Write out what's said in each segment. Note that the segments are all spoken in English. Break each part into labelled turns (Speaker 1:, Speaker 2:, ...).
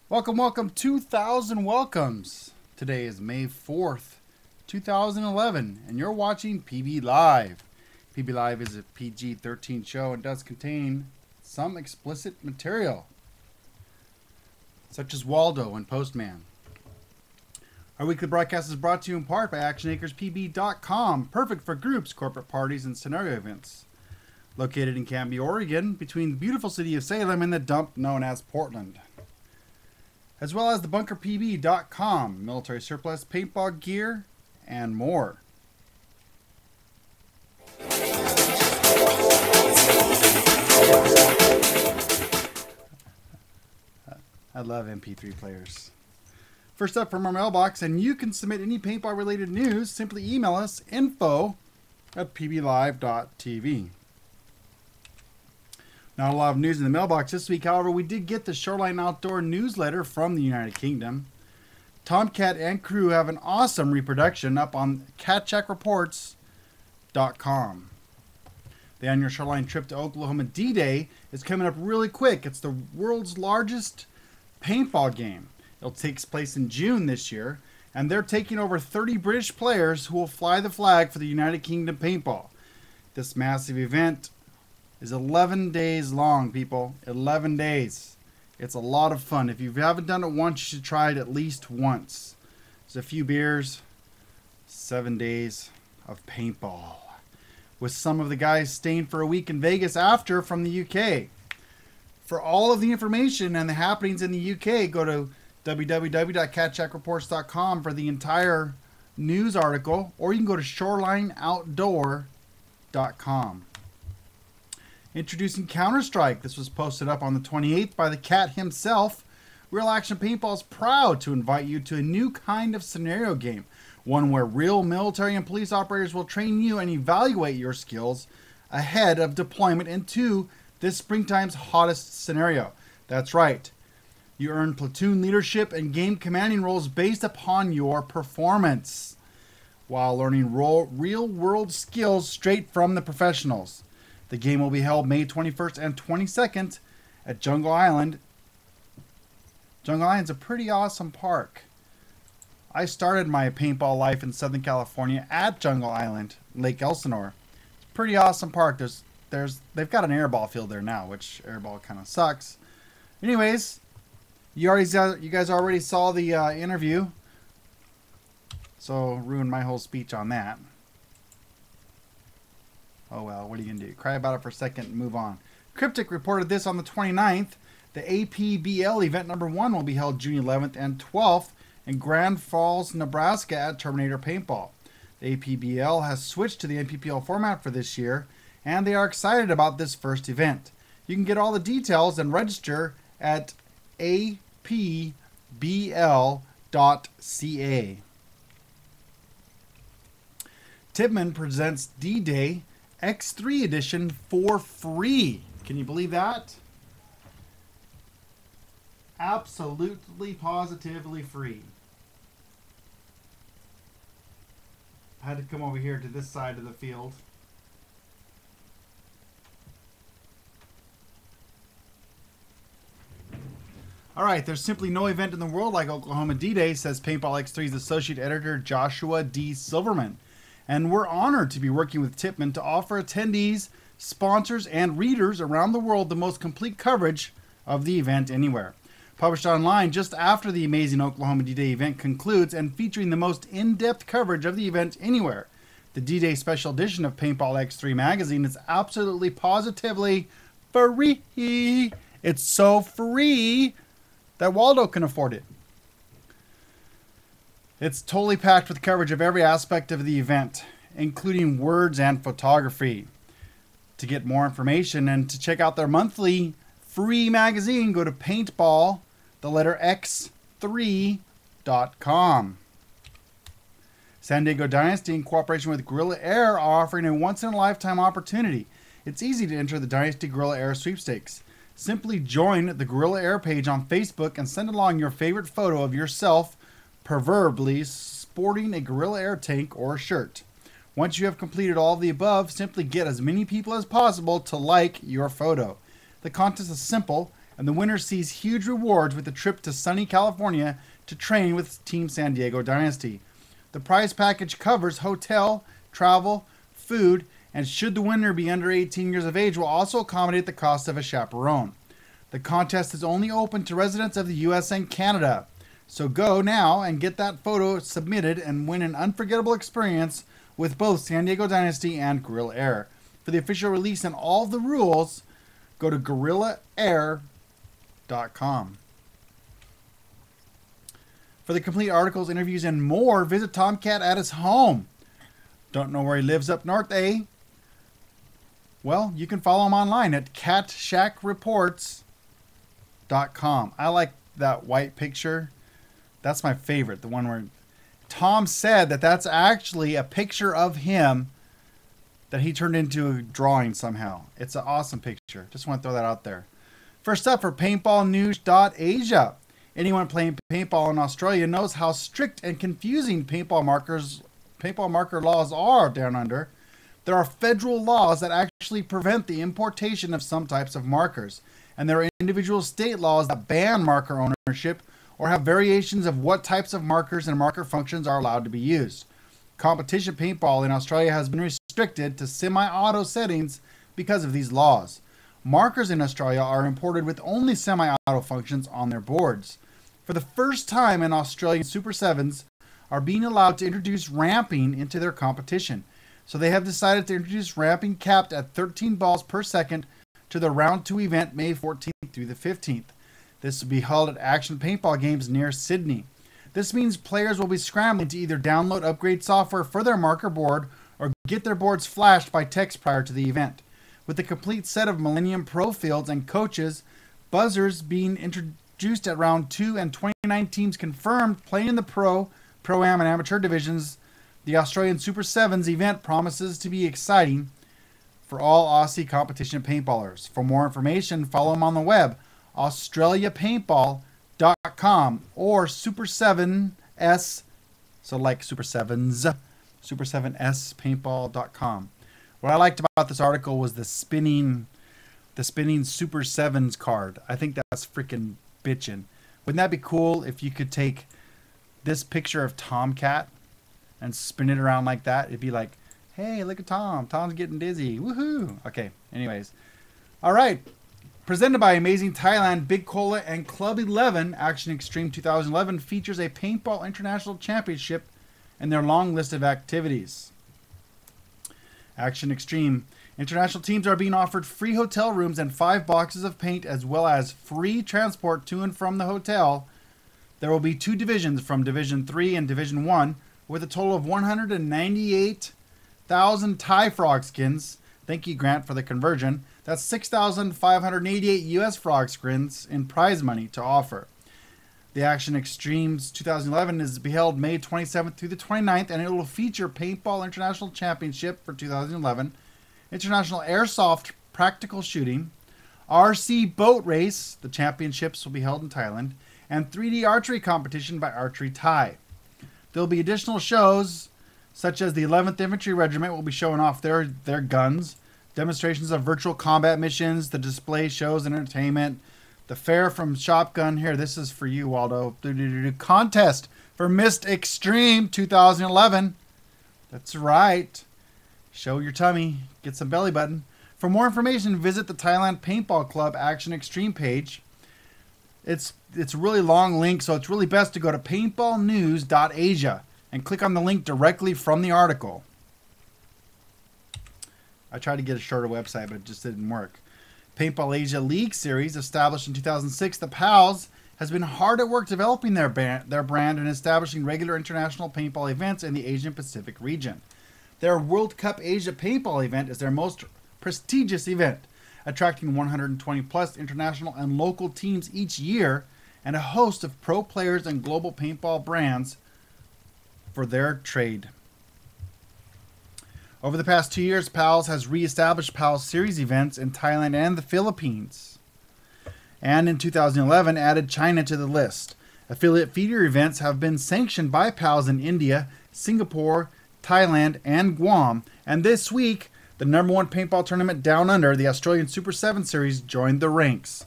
Speaker 1: Welcome, welcome, 2,000 welcomes. Today is May 4th, 2011, and you're watching PB Live. PB Live is a PG-13 show and does contain some explicit material, such as Waldo and Postman. Our weekly broadcast is brought to you in part by ActionAkersPB.com, perfect for groups, corporate parties, and scenario events. Located in Canby, Oregon, between the beautiful city of Salem and the dump known as Portland. As well as thebunkerpb.com, military surplus, paintball gear, and more. I love MP3 players. First up from our mailbox, and you can submit any paintball related news. Simply email us info@pblive.tv. Not a lot of news in the mailbox this week, however, we did get the Shoreline Outdoor newsletter from the United Kingdom. Tomcat and crew have an awesome reproduction up on catcheckreports.com. The annual Shoreline trip to Oklahoma D-Day is coming up really quick. It's the world's largest paintball game. It takes place in June this year, and they're taking over 30 British players who will fly the flag for the United Kingdom paintball. This massive event is 11 days long, people. 11 days. It's a lot of fun. If you haven't done it once, you should try it at least once. There's a few beers, 7 days of paintball, with some of the guys staying for a week in Vegas after from the UK. For all of the information and the happenings in the UK, go to www.catcheckreports.com for the entire news article, or you can go to shorelineoutdoor.com. Introducing CounterStrike. This was posted up on the 28th by the cat himself. Real Action Paintball is proud to invite you to a new kind of scenario game, one where real military and police operators will train you and evaluate your skills ahead of deployment into this springtime's hottest scenario. That's right. You earn platoon leadership and game commanding roles based upon your performance, while learning real-world skills straight from the professionals. The game will be held May 21st and 22nd at Jungle Island. Jungle Island's a pretty awesome park. I started my paintball life in Southern California at Jungle Island, Lake Elsinore. It's a pretty awesome park. They've got an airball field there now, which airball kind of sucks. Anyways, you guys already saw the interview, so ruined my whole speech on that. Oh well, what are you going to do? Cry about it for a second and move on. Cryptic reported this on the 29th. The APBL event number 1 will be held June 11th and 12th in Grand Falls, Nebraska at Terminator Paintball. The APBL has switched to the MPPL format for this year, and they are excited about this first event. You can get all the details and register at appbl.ca. Tippmann presents D-Day X3 edition for free. Can you believe that? Absolutely, positively free. I had to come over here to this side of the field. Alright, there's simply no event in the world like Oklahoma D-Day, says Paintball X3's Associate Editor Joshua D. Silverman. And we're honored to be working with Tippmann to offer attendees, sponsors, and readers around the world the most complete coverage of the event anywhere. Published online just after the amazing Oklahoma D-Day event concludes and featuring the most in-depth coverage of the event anywhere. The D-Day special edition of Paintball X3 magazine is absolutely positively free. It's so free that Waldo can afford it. It's totally packed with coverage of every aspect of the event, including words and photography. To get more information and to check out their monthly free magazine, go to paintball, the letter X3.com. San Diego Dynasty, in cooperation with Guerrilla Air, are offering a once-in-a-lifetime opportunity. It's easy to enter the Dynasty Guerrilla Air sweepstakes. Simply join the Guerrilla Air page on Facebook and send along your favorite photo of yourself, preferably sporting a Guerrilla Air tank or shirt. Once you have completed all of the above, simply get as many people as possible to like your photo. The contest is simple and the winner sees huge rewards with a trip to sunny California to train with Team San Diego Dynasty. The prize package covers hotel, travel, food, and should the winner be under 18 years of age, will also accommodate the cost of a chaperone. The contest is only open to residents of the US and Canada. So go now and get that photo submitted and win an unforgettable experience with both San Diego Dynasty and Gorilla Air. For the official release and all the rules, go to gorillaair.com. For the complete articles, interviews, and more, visit Tomcat at his home. Don't know where he lives up north, eh? Well, you can follow him online at catshackreports.com. I like that white picture. That's my favorite, the one where Tom said that that's actually a picture of him that he turned into a drawing somehow. It's an awesome picture. Just want to throw that out there. First up, for paintballnews.asia. Anyone playing paintball in Australia knows how strict and confusing paintball marker laws are down under. There are federal laws that actually prevent the importation of some types of markers, and there are individual state laws that ban marker ownership or have variations of what types of markers and marker functions are allowed to be used. Competition paintball in Australia has been restricted to semi-auto settings because of these laws. Markers in Australia are imported with only semi-auto functions on their boards. For the first time in Australian Super 7s are being allowed to introduce ramping into their competition. So they have decided to introduce ramping capped at 13 balls per second to the Round 2 event May 14th through the 15th. This will be held at Action Paintball Games near Sydney. This means players will be scrambling to either download upgrade software for their marker board or get their boards flashed by text prior to the event. With a complete set of Millennium Pro fields and coaches, buzzers being introduced at Round 2 and 29 teams confirmed playing in the Pro, Pro-Am, and Amateur divisions, the Australian Super 7s event promises to be exciting for all Aussie competition paintballers. For more information, follow them on the web, australiapaintball.com or Super 7s, so like Super 7s, Super 7s paintball.com. What I liked about this article was the spinning Super 7s card. I think that's freaking bitchin'. Wouldn't that be cool if you could take this picture of Tomcat and spin it around like that? It'd be like, hey, look at Tom. Tom's getting dizzy. Woohoo. Okay, anyways. All right. Presented by Amazing Thailand, Big Cola, and Club 11, Action Extreme 2011 features a Paintball International Championship and their long list of activities. Action Extreme. International teams are being offered free hotel rooms and 5 boxes of paint, as well as free transport to and from the hotel. There will be 2 divisions from Division 3 and Division 1, with a total of 198,000 Thai frog skins. Thank you, Grant, for the conversion. That's 6,588 US frog skins in prize money to offer. The Action Extremes 2011 is to be held May 27th through the 29th, and it will feature Paintball International Championship for 2011, International Airsoft Practical Shooting, RC Boat Race, the championships will be held in Thailand, and 3D Archery Competition by Archery Thai. There will be additional shows, such as the 11th Infantry Regiment will be showing off their guns, demonstrations of virtual combat missions, the display shows and entertainment, the fair from Shotgun. Here, this is for you, Waldo. Contest for Mist Extreme 2011. That's right. Show your tummy. Get some belly button. For more information, visit the Thailand Paintball Club Action Extreme page. It's a really long link, so it's really best to go to paintballnews.asia and click on the link directly from the article. I tried to get a shorter website, but it just didn't work. Paintball Asia League Series, established in 2006, the PALs has been hard at work developing their brand and establishing regular international paintball events in the Asian Pacific region. Their World Cup Asia Paintball event is their most prestigious event, attracting 120 plus international and local teams each year and a host of pro players and global paintball brands for their trade. Over the past 2 years, PALS has re-established PALS Series events in Thailand and the Philippines. And in 2011, added China to the list. Affiliate feeder events have been sanctioned by PALS in India, Singapore, Thailand, and Guam. And this week, the #1 paintball tournament down under, the Australian Super 7 Series, joined the ranks.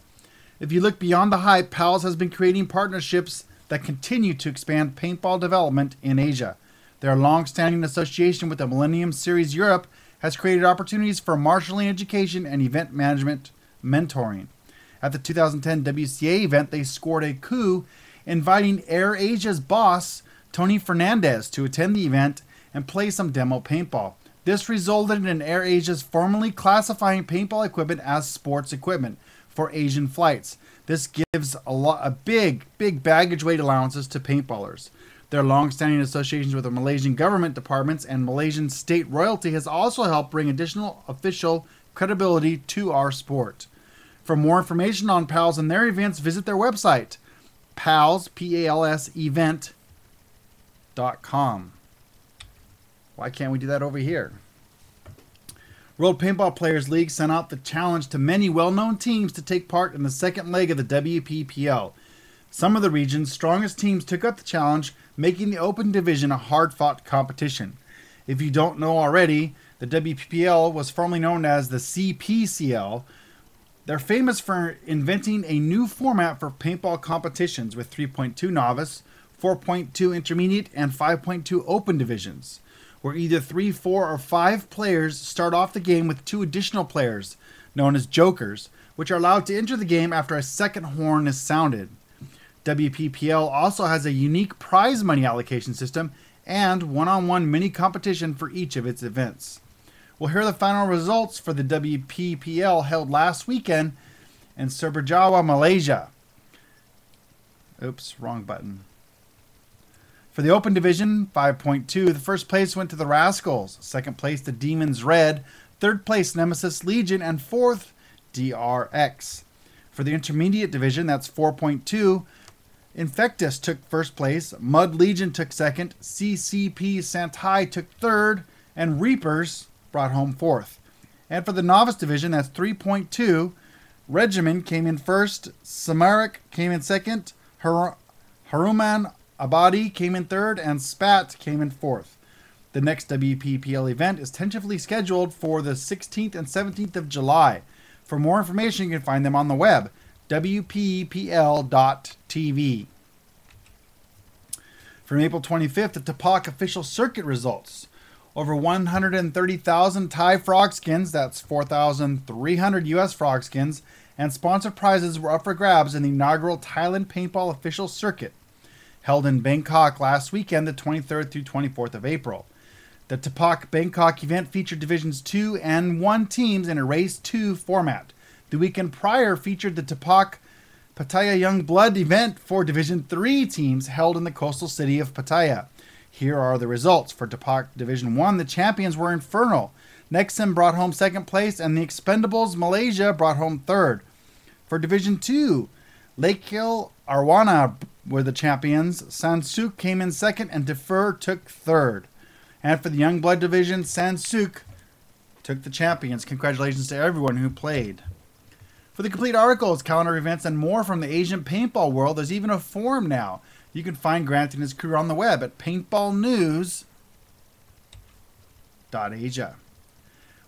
Speaker 1: If you look beyond the hype, PALS has been creating partnerships that continue to expand paintball development in Asia. Their long-standing association with the Millennium Series Europe has created opportunities for marshalling education and event management mentoring. At the 2010 WCA event, they scored a coup, inviting Air Asia's boss, Tony Fernandez, to attend the event and play some demo paintball. This resulted in Air Asia's formally classifying paintball equipment as sports equipment for Asian flights. This gives a big baggage weight allowances to paintballers. Their long-standing associations with the Malaysian government departments and Malaysian state royalty has also helped bring additional official credibility to our sport. For more information on PALS and their events, visit their website, PALS, P-A-L-S, event.com. Why can't we do that over here? World Paintball Players League sent out the challenge to many well-known teams to take part in the second leg of the WPPL. Some of the region's strongest teams took up the challenge, making the open division a hard-fought competition. If you don't know already, the WPPL was formerly known as the CPCL. They're famous for inventing a new format for paintball competitions with 3.2 novice, 4.2 intermediate, and 5.2 open divisions, where either 3, 4, or 5 players start off the game with 2 additional players, known as jokers, which are allowed to enter the game after a second horn is sounded. WPPL also has a unique prize money allocation system and one-on-one mini competition for each of its events. We'll hear the final results for the WPPL held last weekend in Surabaya, Malaysia. Oops, wrong button. For the open division, 5.2, the first place went to the Rascals, second place to Demons Red, third place Nemesis Legion, and fourth DRX. For the intermediate division, that's 4.2, Infectus took first place, Mud Legion took second, CCP Santai took third, and Reapers brought home fourth. And for the novice division, that's 3.2, Regimen came in first, Samarik came in second, Haruman Abadi came in third, and Spat came in fourth. The next WPPL event is tentatively scheduled for the 16th and 17th of July. For more information, you can find them on the web, wppl.tv. From April 25th, the APAC official circuit results. Over 130,000 Thai frog skins, that's 4,300 US frog skins, and sponsored prizes were up for grabs in the inaugural Thailand Paintball official circuit, held in Bangkok last weekend, the 23rd through 24th of April. The APAC Bangkok event featured Divisions 2 and 1 teams in a Race 2 format. The weekend prior featured the APAC Pattaya Young Blood event for Division 3 teams held in the coastal city of Pattaya. Here are the results. For APAC Division 1, the champions were Infernal. Nexum brought home second place, and the Expendables Malaysia brought home third. For Division 2, Lakeville Arwana were the champions. Sansuk came in second, and Defer took third. And for the Youngblood division, Sansuk took the champions. Congratulations to everyone who played. For the complete articles, calendar events, and more from the Asian paintball world, there's even a forum now. You can find Grant and his crew on the web at paintballnews.asia.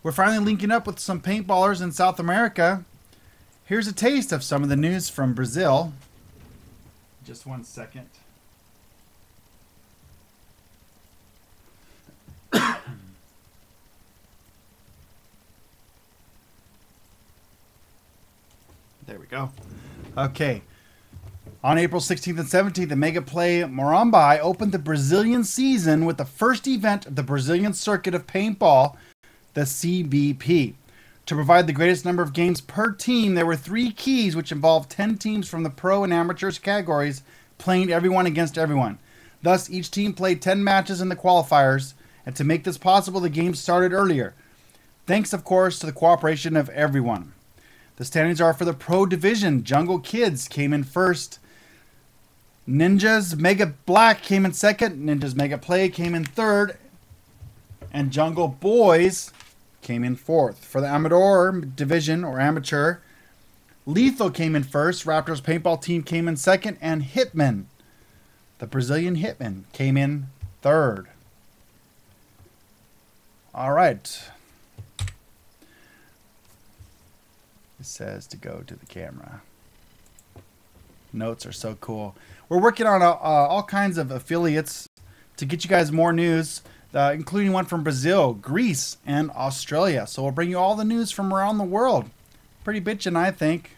Speaker 1: We're finally linking up with some paintballers in South America. Here's a taste of some of the news from Brazil. Just one second. There we go. Okay. On April 16th and 17th, the Mega Play Morambai opened the Brazilian season with the first event of the Brazilian Circuit of Paintball, the CBP. To provide the greatest number of games per team, there were 3 keys which involved 10 teams from the pro and amateurs categories playing everyone against everyone. Thus, each team played 10 matches in the qualifiers, and to make this possible, the game started earlier. Thanks, of course, to the cooperation of everyone. The standings are for the pro division. Jungle Kids came in first. Ninjas Mega Black came in second. Ninjas Mega Play came in third. And Jungle Boys came in fourth. For the Amador division, or amateur, Lethal came in first. Raptors Paintball Team came in second. And Hitman, the Brazilian Hitman, came in third. All right. It says to go to the camera. Notes are so cool. We're working on all kinds of affiliates to get you guys more news, including one from Brazil, Greece, and Australia. So we'll bring you all the news from around the world. Pretty bitchin', I think.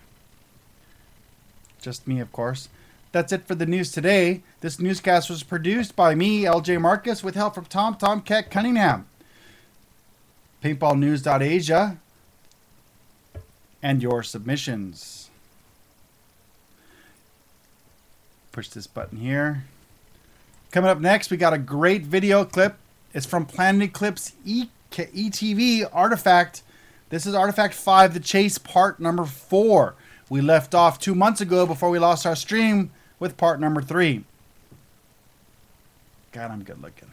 Speaker 1: Just me, of course. That's it for the news today. This newscast was produced by me, LJ Marcus, with help from Tomcat Cunningham, PaintballNews.Asia, and your submissions. Push this button here. Coming up next, we got a great video clip. It's from Planet Eclipse ETV Artifact. This is Artifact 5, The Chase, part number 4. We left off 2 months ago before we lost our stream with part number 3. God, I'm good looking.